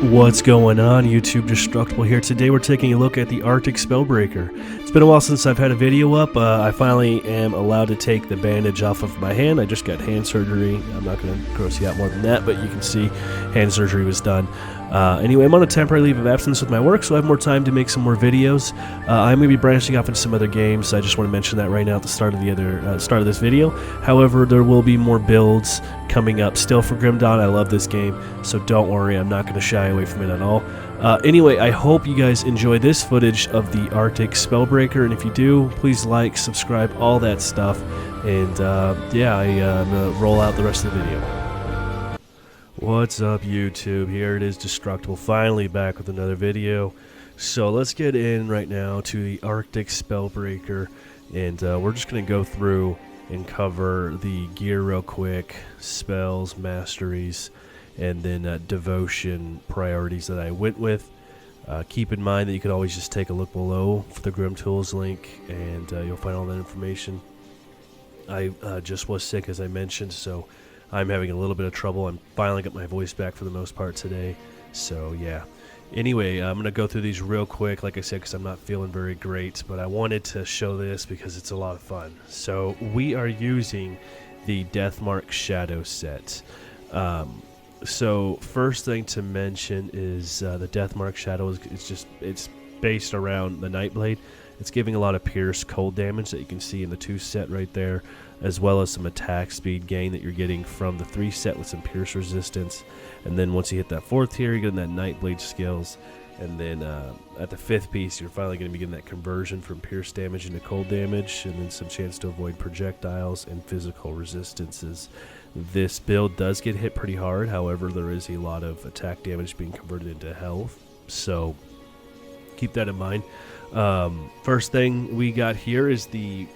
What's going on, YouTube? Destructible here. Today we're taking a look at the Arctic Spellbreaker. It's been a while since I've had a video up. I finally am allowed to take the bandage off of my hand. I just got hand surgery. I'm not going to gross you out more than that, but you can see hand surgery was done. Anyway, I'm on a temporary leave of absence with my work, so I have more time to make some more videos. I'm going to be branching off into some other games. I just want to mention that right now at the start of this video. However, there will be more builds coming up still for Grim Dawn. I love this game, so don't worry. I'm not going to shy away from it at all. Anyway, I hope you guys enjoy this footage of the Arctic Spellbreaker, and if you do, please like, subscribe, all that stuff. And yeah, I'm going to roll out the rest of the video. What's up, YouTube? Here it is, Destructible, finally back with another video. So let's get in right now to the Arctic Spellbreaker, and we're just going to go through and cover the gear real quick, spells, masteries, and then devotion priorities that I went with. Keep in mind that you can always just take a look below for the Grim Tools link, and you'll find all that information. I just was sick, as I mentioned, so I'm having a little bit of trouble. I'm finally got my voice back for the most part today, so yeah. Anyway, I'm going to go through these real quick, like I said, because I'm not feeling very great, but I wanted to show this because it's a lot of fun. So we are using the Deathmark Shadow set. So first thing to mention is the Deathmark Shadow it's based around the Nightblade. It's giving a lot of pierce cold damage that you can see in the 2 set right there, as well as some attack speed gain that you're getting from the 3 set with some pierce resistance. And then once you hit that 4th tier, you're getting that Nightblade skills. And then at the 5th piece, you're finally going to be getting that conversion from pierce damage into cold damage, and then some chance to avoid projectiles and physical resistances. This build does get hit pretty hard, however, there is a lot of attack damage being converted into health, so keep that in mind. First thing we got here is the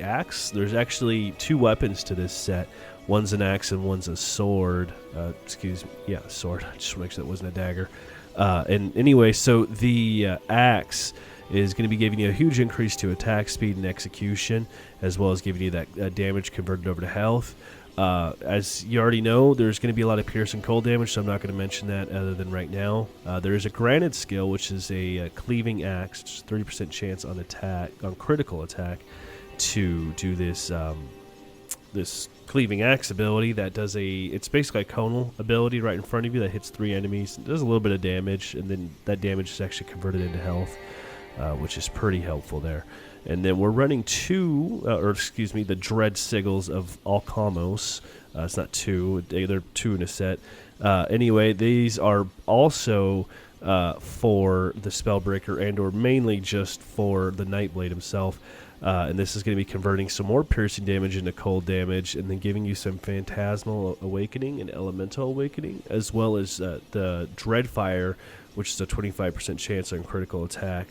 axe. There's actually 2 weapons to this set. One's an axe and one's a sword. Excuse me, yeah, sword. I just want to make sure that wasn't a dagger. And anyway, so the axe is going to be giving you a huge increase to attack speed and execution, as well as giving you that damage converted over to health. As you already know, there's going to be a lot of pierce and cold damage, so I'm not going to mention that other than right now. There is a granted skill, which is a cleaving axe, just 30% chance on critical attack, to do this this cleaving axe ability that does it's basically a conal ability right in front of you that hits 3 enemies. It does a little bit of damage, and then that damage is actually converted into health, which is pretty helpful there. And then we're running the Dread Sigils of Alcamos. It's not 2, they're 2 in a set. Anyway, these are also for the Spellbreaker, and or mainly just for the Nightblade himself. And this is going to be converting some more piercing damage into cold damage, and then giving you some Phantasmal Awakening and Elemental Awakening, as well as the Dreadfire, which is a 25% chance on critical attack,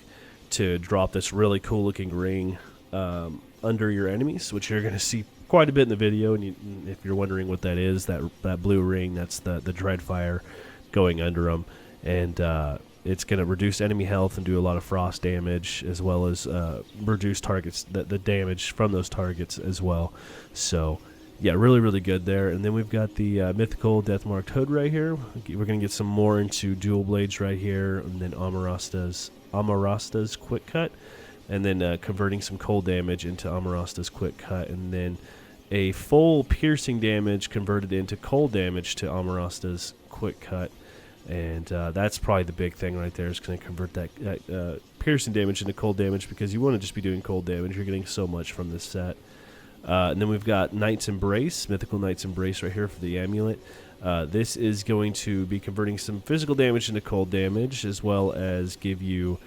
to drop this really cool looking ring under your enemies, which you're going to see quite a bit in the video. And if you're wondering what that is, that blue ring, that's the Dreadfire going under them, and it's going to reduce enemy health and do a lot of frost damage, as well as reduce the damage from those targets as well. So yeah, really, really good there. And then we've got the mythical Deathmarked Hood right here. We're going to get some more into dual blades right here, and then Amarasta's Quick Cut, and then converting some cold damage into Amarasta's Quick Cut, and then a full piercing damage converted into cold damage to Amarasta's Quick Cut. And that's probably the big thing right there, is going to convert that piercing damage into cold damage, because you want to just be doing cold damage. You're getting so much from this set. And then we've got Knight's Embrace, Mythical Knight's Embrace right here for the amulet. This is going to be converting some physical damage into cold damage, as well as give you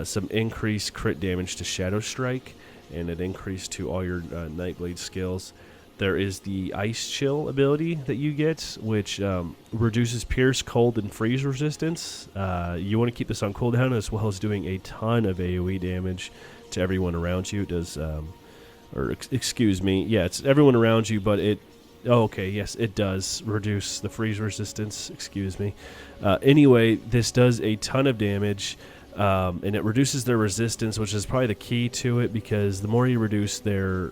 some increased crit damage to Shadow Strike, and an increase to all your Nightblade skills. There is the Ice Chill ability that you get, which reduces pierce, cold, and freeze resistance. You want to keep this on cooldown, as well as doing a ton of AoE damage to everyone around you. It does, excuse me, yeah, it's everyone around you, but it it does reduce the freeze resistance, excuse me. Anyway, this does a ton of damage, and it reduces their resistance, which is probably the key to it, because the more you reduce their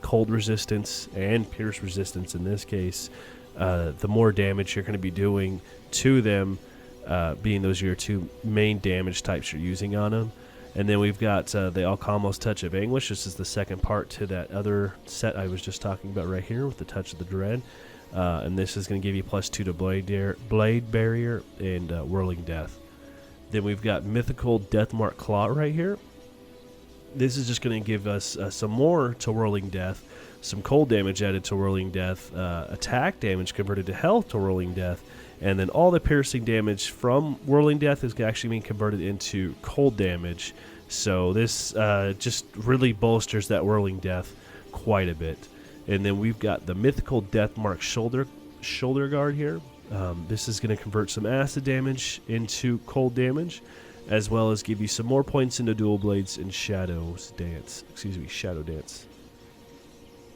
cold resistance and pierce resistance in this case, the more damage you're going to be doing to them being those are your two main damage types you're using on them. And then we've got the Alcamos Touch of Anguish. This is the second part to that other set I was just talking about right here with the Touch of the Dread. And this is going to give you +2 to Blade Barrier and Whirling Death. Then we've got Mythical Deathmark Claw right here. This is just going to give us some more to Whirling Death, some cold damage added to Whirling Death, attack damage converted to health to Whirling Death, and then all the piercing damage from Whirling Death is actually being converted into cold damage. So this just really bolsters that Whirling Death quite a bit. And then we've got the Mythical Deathmark Shoulder Guard here. This is going to convert some acid damage into cold damage, as well as give you some more points into Dual Blades and Shadow Dance.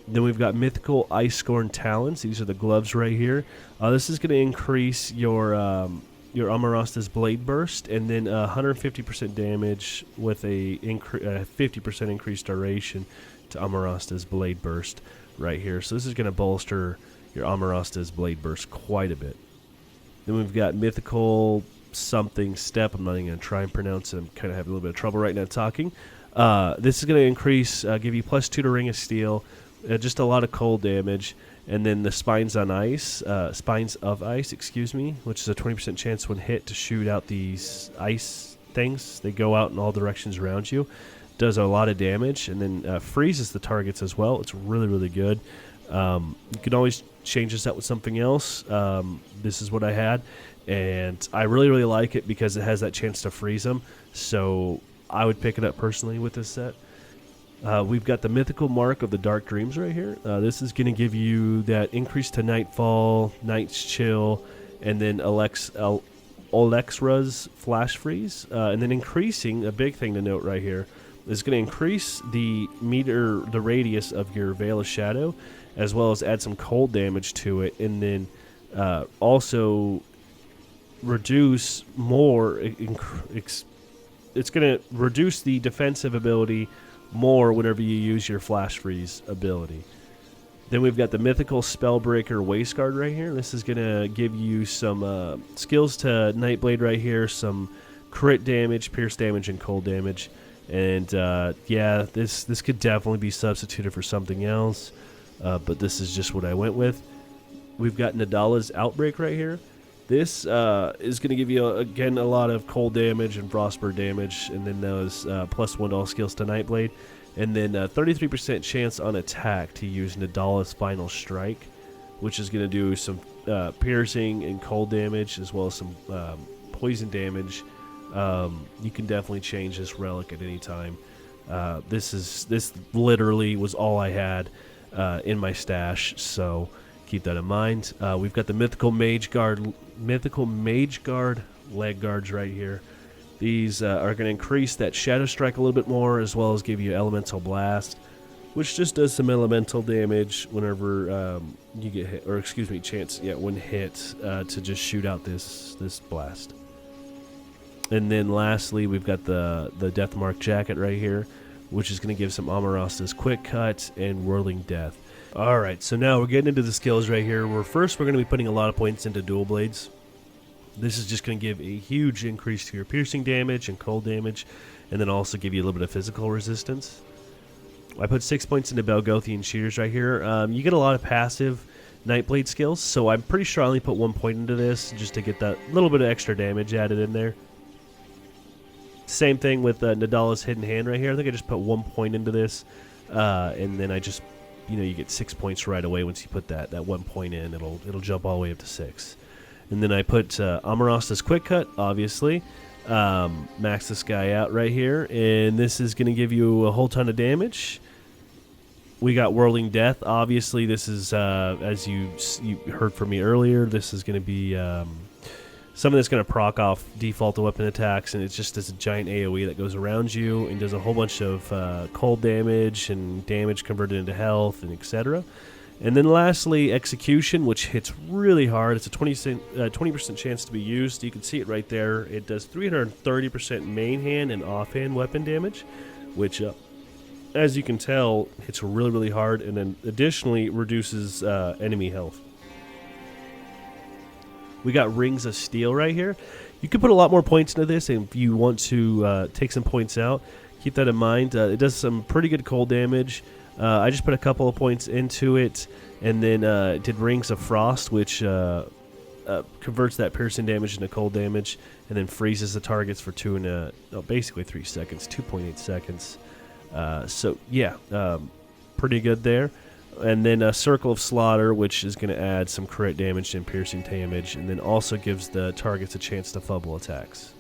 Then we've got Mythical Ice-Scorn Talons. These are the gloves right here. This is going to increase your Amarasta's Blade Burst, and then 150% damage with a 50% increased duration to Amarasta's Blade Burst right here. So this is going to bolster your Amarasta's Blade Burst quite a bit. Then we've got Mythical something Step. I'm not even going to try and pronounce it. I'm kind of having a little bit of trouble right now talking. This is going to increase, give you +2 to Ring of Steel. Just a lot of cold damage, and then the Spines of Ice, which is a 20% chance when hit to shoot out these ice things. They go out in all directions around you. Does a lot of damage, and then freezes the targets as well. It's really, really good. You can always change this out with something else. This is what I had, and I really, really like it because it has that chance to freeze them. So I would pick it up personally with this set. We've got the Mythical Mark of the Dark Dreams right here. This is going to give you that increase to Nightfall, Night's Chill, and then Olexra's Flash Freeze. And then increasing, a big thing to note right here, is going to increase the radius of your Veil of Shadow, as well as add some cold damage to it, and then also reduce more. It's going to reduce the defensive ability more whenever you use your Flash Freeze ability. Then we've got the Mythical Spellbreaker Waistguard right here. This is going to give you some skills to Nightblade right here, some crit damage, pierce damage, and cold damage. And yeah, this could definitely be substituted for something else, but this is just what I went with. We've got Nadala's Outbreak right here. This is going to give you, again, a lot of cold damage and frostburn damage, and then those +1 to all skills to Nightblade. And then 33% chance on attack to use Nadala's Final Strike, which is going to do some piercing and cold damage, as well as some poison damage. You can definitely change this relic at any time. This literally was all I had in my stash, so keep that in mind. We've got the Mythical Mage Guard leg guards right here. These are going to increase that Shadow Strike a little bit more, as well as give you Elemental Blast, which just does some elemental damage whenever you get hit, or excuse me, when hit, to just shoot out this blast. And then lastly, we've got the Deathmark Jacket right here, which is going to give some Amarasta's Quick Cut and Whirling Death. Alright, so now we're getting into the skills right here. We're going to be putting a lot of points into Dual Blades. This is just going to give a huge increase to your piercing damage and cold damage, and then also give you a little bit of physical resistance. I put 6 points into Belgothian Shears right here. You get a lot of passive Nightblade skills, so I'm pretty sure I only put 1 point into this just to get that little bit of extra damage added in there. Same thing with Nadala's Hidden Hand right here. I think I just put 1 point into this, and then I just, you get 6 points right away once you put that 1 point in. It'll jump all the way up to 6. And then I put Amarasta's Quick Cut, obviously. Max this guy out right here, and this is going to give you a whole ton of damage. We got Whirling Death. Obviously, this is, as you heard from me earlier, this is going to be something that's going to proc off default weapon attacks, and it's just this giant AoE that goes around you and does a whole bunch of cold damage and damage converted into health and etc. And then lastly, Execution, which hits really hard. It's a 20% chance to be used. You can see it right there. It does 330% main hand and offhand weapon damage, which, as you can tell, hits really, really hard, and then additionally reduces enemy health. We got Rings of Steel right here. You could put a lot more points into this, and if you want to take some points out, keep that in mind. It does some pretty good cold damage. I just put a couple of points into it, and then did Rings of Frost, which converts that piercing damage into cold damage, and then freezes the targets for basically 3 seconds, 2.8 seconds. So yeah, pretty good there. And then a Circle of Slaughter, which is going to add some crit damage and piercing damage, and then also gives the targets a chance to fumble attacks.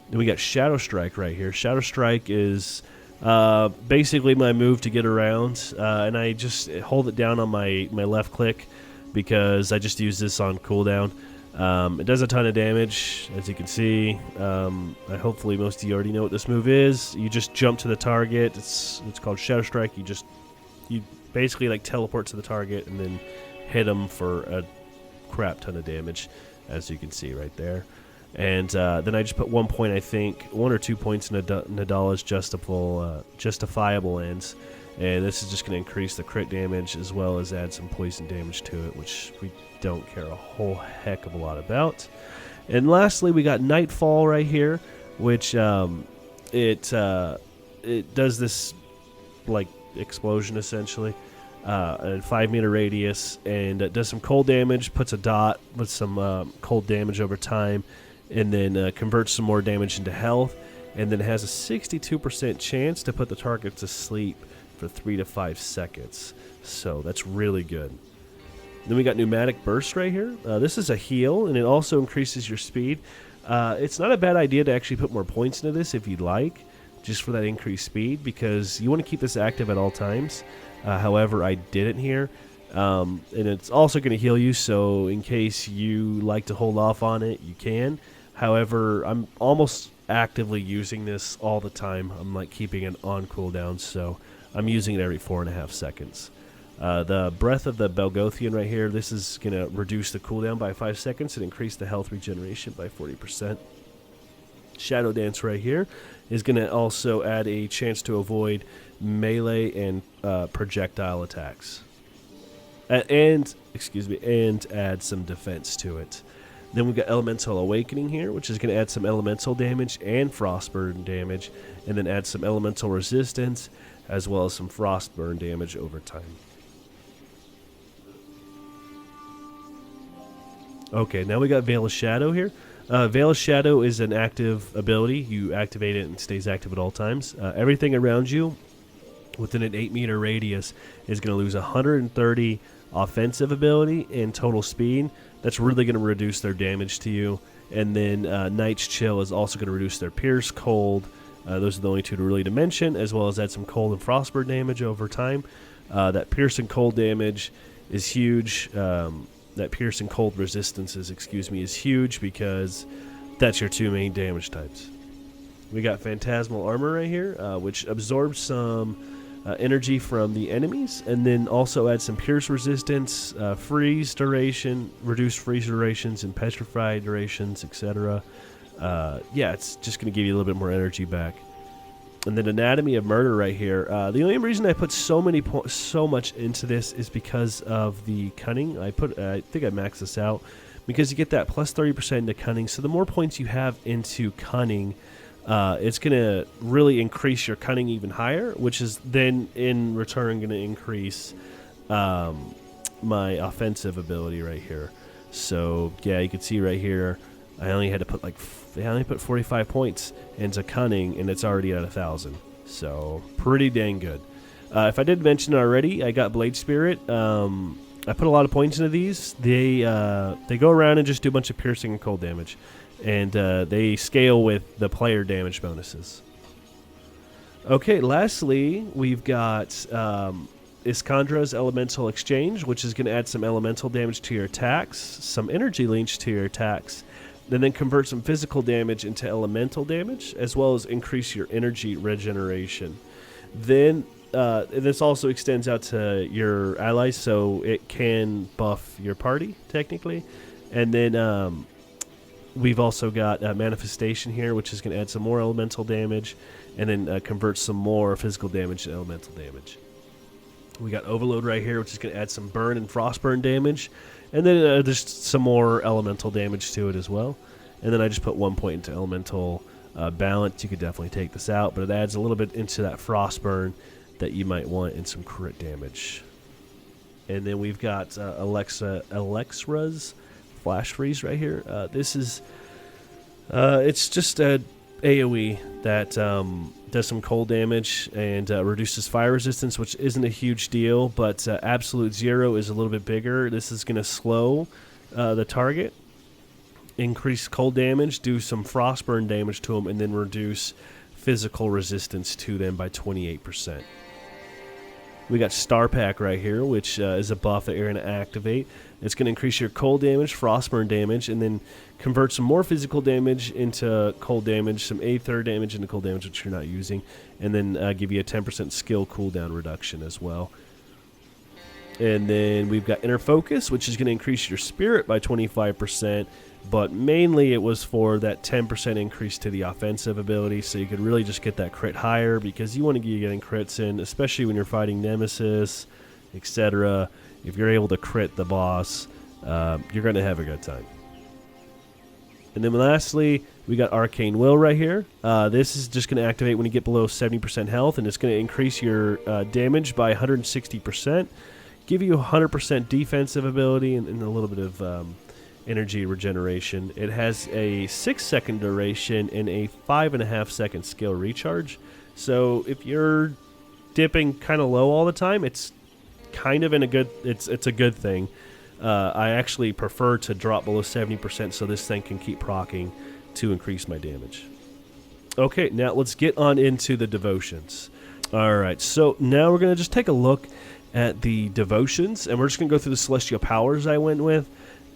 Then we got Shadow Strike right here. Shadow Strike is basically my move to get around, and I just hold it down on my left click because I just use this on cooldown. It does a ton of damage, as you can see. Hopefully most of you already know what this move is. You just jump to the target. It's called Shadow Strike. You basically like teleport to the target and then hit them for a crap ton of damage, as you can see right there. And then I just put 1 point, I think, 1 or 2 points in Nadala's justifiable ends. And this is just going to increase the crit damage as well as add some poison damage to it, which we don't care a whole heck of a lot about. And lastly, we got Nightfall right here, which it does this like explosion essentially, a 5-meter radius, and it does some cold damage, puts a dot with some cold damage over time, and then converts some more damage into health, and then it has a 62% chance to put the target to sleep for 3 to 5 seconds. So that's really good. Then we got Pneumatic Burst right here. This is a heal, and it also increases your speed. It's not a bad idea to actually put more points into this if you'd like, just for that increased speed, because you want to keep this active at all times. However, I didn't here. And it's also going to heal you, so in case you like to hold off on it, you can. However, I'm almost actively using this all the time. I'm like keeping it on cooldown, so I'm using it every 4.5 seconds. The Breath of the Belgothian right here, this is going to reduce the cooldown by 5 seconds and increase the health regeneration by 40%. Shadow Dance right here is going to also add a chance to avoid melee and projectile attacks. And add some defense to it. Then we've got Elemental Awakening here, which is going to add some elemental damage and frostburn damage, and then add some elemental resistance as well as some frostburn damage over time. Okay, now we got Veil of Shadow here. Veil of Shadow is an active ability. You activate it and it stays active at all times. Everything around you within an 8-meter radius is going to lose 130 offensive ability and total speed. That's really going to reduce their damage to you. And then Night's Chill is also going to reduce their Pierce, Cold. Those are the only two to really to mention, as well as add some Cold and Frostburn damage over time. That Pierce and Cold damage is huge. That Pierce and Cold resistance is huge because that's your two main damage types. We got Phantasmal Armor right here, which absorbs some energy from the enemies, and then also add some Pierce resistance, freeze duration, reduced freeze durations, and petrify durations, etc. Yeah, it's just going to give you a little bit more energy back. And then Anatomy of Murder right here. The only reason I put so much into this is because of the cunning. I think I maxed this out because you get that plus 30% into cunning. So the more points you have into cunning, it's going to really increase your cunning even higher, which is then in return going to increase my offensive ability right here. So yeah, you can see right here, I only put 45 points into cunning, and it's already at 1,000. So pretty dang good. If I did mention it already, I got Blade Spirit. I put a lot of points into these. They go around and just do a bunch of piercing and cold damage, and they scale with the player damage bonuses. Okay, lastly, we've got Iskandra's Elemental Exchange, which is going to add some elemental damage to your attacks, some energy leech to your attacks, and then convert some physical damage into elemental damage, as well as increase your energy regeneration. Then this also extends out to your allies, so it can buff your party, technically. And then we've also got Manifestation here, which is going to add some more elemental damage, and then convert some more physical damage to elemental damage. We got Overload right here, which is going to add some burn and frostburn damage, and then there's some more elemental damage to it as well. And then I just put 1 point into elemental balance. You could definitely take this out, but it adds a little bit into that frost burn that you might want and some crit damage. And then we've got Alexra's Flash Freeze right here. This is it's just a AoE that does some cold damage and reduces fire resistance, which isn't a huge deal, but Absolute Zero is a little bit bigger. This is going to slow the target, increase cold damage, do some frostburn damage to them, and then reduce physical resistance to them by 28%. We got Star Pack right here, which is a buff that you're going to activate. It's going to increase your cold damage, frostburn damage, and then convert some more physical damage into cold damage, some Aether damage into cold damage, which you're not using, and then give you a 10% skill cooldown reduction as well. And then we've got Inner Focus, which is going to increase your spirit by 25%, but mainly it was for that 10% increase to the offensive ability, so you could really just get that crit higher, because you want to be getting crits in, especially when you're fighting Nemesis, etc. If you're able to crit the boss, you're going to have a good time. And then lastly, we got Arcane Will right here. This is just going to activate when you get below 70% health, and it's going to increase your damage by 160%, give you 100% defensive ability, and a little bit of energy regeneration. It has a 6-second duration and a 5.5-second skill recharge. So if you're dipping kind of low all the time, it's kind of in a good. It's a good thing. I actually prefer to drop below 70% so this thing can keep proccing to increase my damage. Okay, now let's get on into the devotions. All right, so now we're gonna just take a look at the devotions, and we're just gonna go through the celestial powers I went with.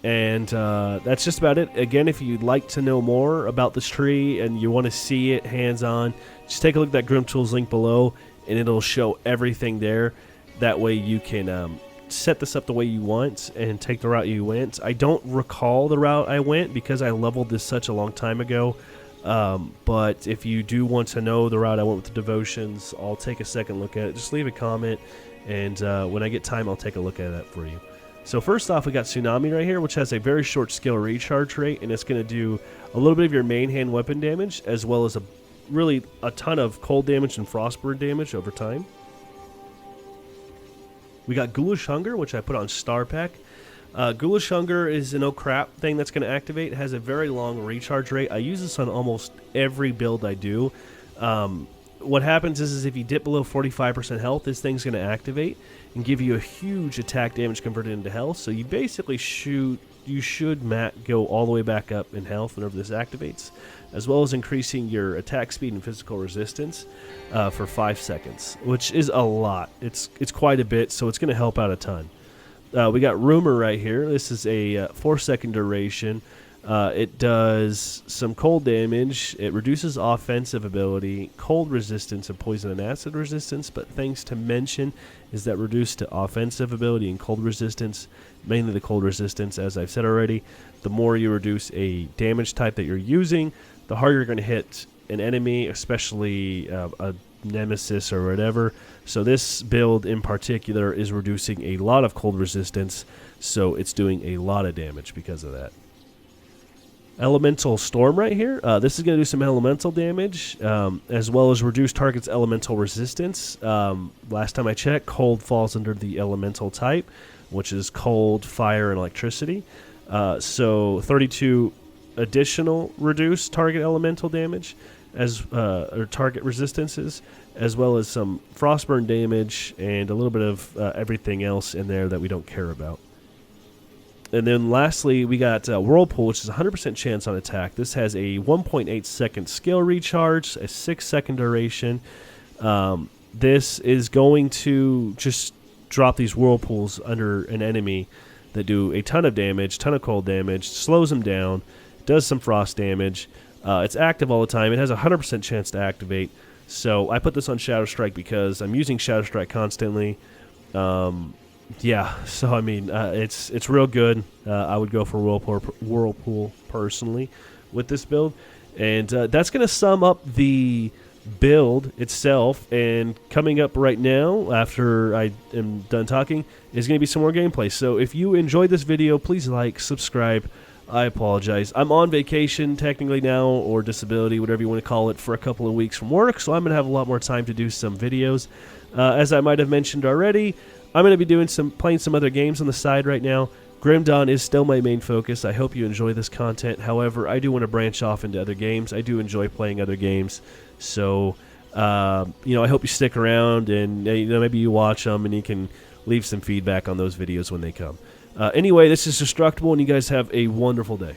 And that's just about it. Again, if you'd like to know more about this tree and you want to see it hands-on, just take a look at that Grim Tools link below, and it'll show everything there. That way you can set this up the way you want and take the route you went. I don't recall the route I went because I leveled this such a long time ago. But if you do want to know the route I went with the devotions, I'll take a second look at it. Just leave a comment, and when I get time, I'll take a look at that for you. So first off, we got Tsunami right here, which has a very short skill recharge rate, and it's going to do a little bit of your main hand weapon damage, as well as a ton of cold damage and frostburn damage over time. We got Ghoulish Hunger, which I put on Star Pack. Ghoulish Hunger is an oh-crap thing that's going to activate. It has a very long recharge rate. I use this on almost every build I do. What happens is if you dip below 45% health, this thing's going to activate and give you a huge attack damage converted into health. So you basically should go all the way back up in health whenever this activates, as well as increasing your attack speed and physical resistance for 5 seconds, which is a lot. It's quite a bit, so it's going to help out a ton. We got Rumor right here. This is a 4-second duration. It does some cold damage. It reduces offensive ability, cold resistance, and poison and acid resistance. But things to mention is that reduced to offensive ability and cold resistance, mainly the cold resistance, as I've said already. The more you reduce a damage type that you're using, the harder you're going to hit an enemy, especially a Nemesis or whatever. So this build in particular is reducing a lot of cold resistance, so it's doing a lot of damage because of that. Elemental Storm right here. This is going to do some elemental damage, as well as reduce target's elemental resistance. Last time I checked, cold falls under the elemental type, which is cold, fire, and electricity. So 32 additional reduced target elemental damage, or target resistances, as well as some frostburn damage and a little bit of everything else in there that we don't care about. And then lastly, we got Whirlpool, which is a 100% chance on attack. This has a 1.8 second skill recharge, a 6-second duration. This is going to just drop these Whirlpools under an enemy that do a ton of damage, ton of cold damage, slows them down, does some frost damage. It's active all the time. It has a 100% chance to activate. So I put this on Shadow Strike because I'm using Shadow Strike constantly. Yeah, so I mean, it's real good. I would go for Whirlpool personally with this build. And that's going to sum up the build itself. And coming up right now, after I am done talking, is going to be some more gameplay. So if you enjoyed this video, please like, subscribe, I apologize. I'm on vacation technically now, or disability, whatever you want to call it, for a couple of weeks from work, so I'm going to have a lot more time to do some videos. As I might have mentioned already, I'm going to be playing some other games on the side right now. Grim Dawn is still my main focus. I hope you enjoy this content. However, I do want to branch off into other games. I do enjoy playing other games, so I hope you stick around and maybe you watch them and you can leave some feedback on those videos when they come. Anyway, this is Destructible, and you guys have a wonderful day.